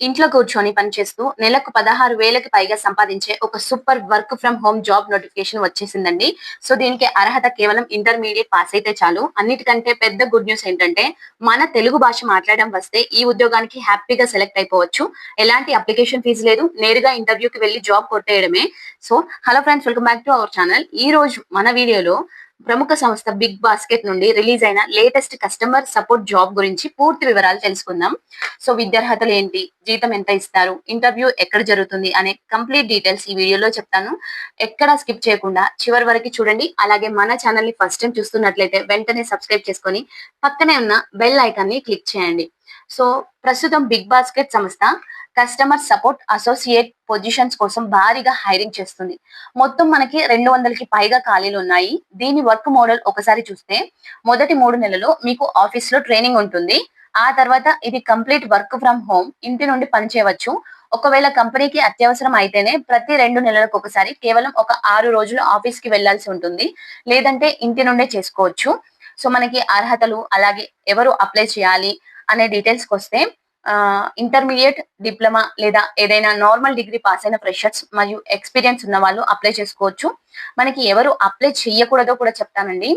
ఇంట్లో కూర్చొని పనిచేస్తూ నెలకు 16,000కి పైగా సంపాదించే ఒక super work from home job notification వచ్చేసిందండి. సో, దీనికి అర్హత కేవలం ఇంటర్మీడియేట్ పాస్ అయితే చాలు. అన్నిటికంటే పెద్ద గుడ్ న్యూస్ ఏంటంటే, మన తెలుగు భాష మాట్లాడడం వస్తే ఈ ఉద్యోగానికి హ్యాపీగా సెలెక్ట్ అయిపోవచ్చు. ఎలాంటి అప్లికేషన్ ఫీజు లేదు. నేరుగా ఇంటర్వ్యూకి వెళ్లి జాబ్ కొట్టేయడమే. So, hello friends, welcome back to our channel. ఈ రోజు మన వీడియోలో ప్రముఖ సంస్థ బిగ్ బాస్కెట్ నుండి రిలీజ్ అయిన లేటెస్ట్ కస్టమర్ సపోర్ట్ జాబ్ గురించి పూర్తి వివరాలు తెలుసుకుందాం. సో, విద్యార్హతలు ఏంటి, జీతం ఎంత ఇస్తారు, ఇంటర్వ్యూ ఎక్కడ జరుగుతుంది అనే కంప్లీట్ డీటెయిల్స్ ఈ వీడియోలో చెప్తాను. ఎక్కడ స్కిప్ చేయకుండా చివరి వరకు చూడండి. అలాగే మన ఛానల్ ని ఫస్ట్ టైం చూస్తున్నట్లయితే వెంటనే సబ్స్క్రైబ్ చేసుకొని పక్కనే ఉన్న బెల్ ఐకాన్ ని క్లిక్ చేయండి. సో, ప్రస్తుతం బిగ్ బాస్కెట్ సంస్థ కస్టమర్ సపోర్ట్ అసోసియేట్ పొజిషన్స్ కోసం భారీగా హైరింగ్ చేస్తుంది. మొత్తం మనకి 200కి పైగా ఖాళీలు ఉన్నాయి. దీని వర్క్ మోడల్ ఒకసారి చూస్తే, మొదటి 3 నెలలు మీకు ఆఫీస్ లో ట్రైనింగ్ ఉంటుంది. ఆ తర్వాత ఇది కంప్లీట్ వర్క్ ఫ్రమ్ హోమ్, ఇంటి నుండి పని చేయవచ్చు. ఒకవేళ కంపెనీకి అత్యవసరం అయితేనే ప్రతి 2 నెలలకు ఒకసారి కేవలం ఒక 6 రోజులు ఆఫీస్ కి వెళ్లాల్సి ఉంటుంది. లేదంటే ఇంటి నుండే చేసుకోవచ్చు. సో, మనకి అర్హతలు, అలాగే ఎవరు అప్లై చేయాలి అనే డీటెయిల్స్ వస్తే, ఇంటర్మీడియట్, డిప్లొమా లేదా ఏదైనా నార్మల్ డిగ్రీ పాస్ అయిన ఫ్రెషర్స్ మరియు ఎక్స్పీరియన్స్ ఉన్న వాళ్ళు అప్లై చేసుకోవచ్చు. మనకి ఎవరు అప్లై చేయకూడదో కూడా చెప్తానండి.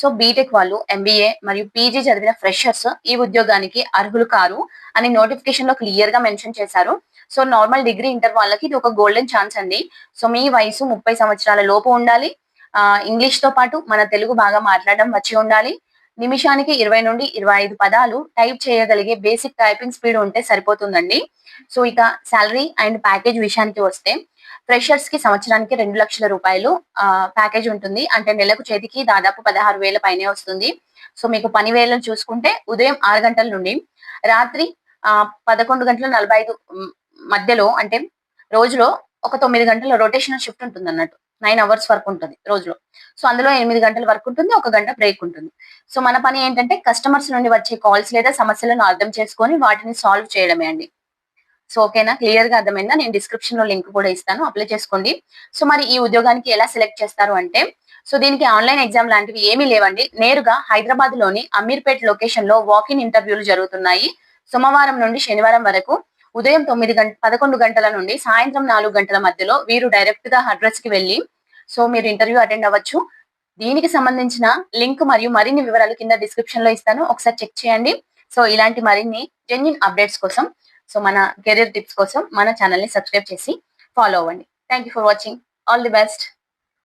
సో, బీటెక్ వాళ్ళు, ఎంబీఏ మరియు పీజీ చదివిన ఫ్రెషర్స్ ఈ ఉద్యోగానికి అర్హులు కారు అని నోటిఫికేషన్ లో క్లియర్ గా మెన్షన్ చేశారు. సో, నార్మల్ డిగ్రీ, ఇంటర్ వాళ్ళకి ఇది ఒక గోల్డెన్ ఛాన్స్ అండి. సో, మీ వయసు 30 సంవత్సరాల లోపు ఉండాలి. ఇంగ్లీష్ తో పాటు మన తెలుగు బాగా మాట్లాడడం వచ్చి ఉండాలి. నిమిషానికి 20 నుండి 25 పదాలు టైప్ చేయగలిగే బేసిక్ టైపింగ్ స్పీడ్ ఉంటే సరిపోతుందండి. సో, ఇక సాలరీ అండ్ ప్యాకేజ్ విషయానికి వస్తే, ఫ్రెషర్స్ కి సంవత్సరానికి 2,00,000 రూపాయలు ప్యాకేజ్ ఉంటుంది. అంటే నెలకు చేతికి దాదాపు 16,000 పైనే వస్తుంది. సో, మీకు పని వేళలు చూసుకుంటే ఉదయం 6 గంటల నుండి రాత్రి 11:45 మధ్యలో, అంటే రోజులో ఒక 9 గంటల రొటేషనల్ షిఫ్ట్ ఉంటుందన్నట్టు. 9 అవర్స్ వర్క్ ఉంటది రోజులో. సో, అందులో 8 గంటల వర్క్ ఉంటుంది. 1 గంట బ్రేక్ ఉంటుంది. సో, మన పని ఏంటంటే కస్టమర్స్ నుండి వచ్చే కాల్స్ లేదా సమస్యలను అర్థం చేసుకొని వాటిని సాల్వ్ చేయడమే అండి. సో, ఓకేనా? క్లియర్ గా అర్థమైందా? నేను డిస్క్రిప్షన్ లో లింక్ కూడా ఇస్తాను. అప్లై చేసుకోండి. సో, మరి ఈ ఉద్యోగానికి ఎలా సెలెక్ట్ చేస్తారు అంటే, సో, దీనికి ఆన్లైన్ ఎగ్జామ్ లాంటివి ఏమీ లేవండి. నేరుగా హైదరాబాద్ లోని అమీర్పేట్ లొకేషన్ లో వాకిన్ ఇంటర్వ్యూలు జరుగుతున్నాయి. సోమవారం నుండి శనివారం వరకు ఉదయం 11 గంటల నుండి సాయంత్రం 4 గంటల మధ్యలో వీరు డైరెక్ట్ గా అడ్రస్ కి వెళ్ళి, సో, మీరు ఇంటర్వ్యూ అటెండ్ అవ్వచ్చు. దీనికి సంబంధించిన లింక్ మరియు మరిన్ని వివరాలు కింద డిస్క్రిప్షన్ లో ఇస్తాను. ఒకసారి చెక్ చేయండి. సో, ఇలాంటి మరిన్ని జెన్యూన్ అప్డేట్స్ కోసం, సో, మన కెరీర్ టిప్స్ కోసం మన ఛానల్ ని సబ్స్క్రైబ్ చేసి ఫాలో అవ్వండి. Thank you for watching. All the best.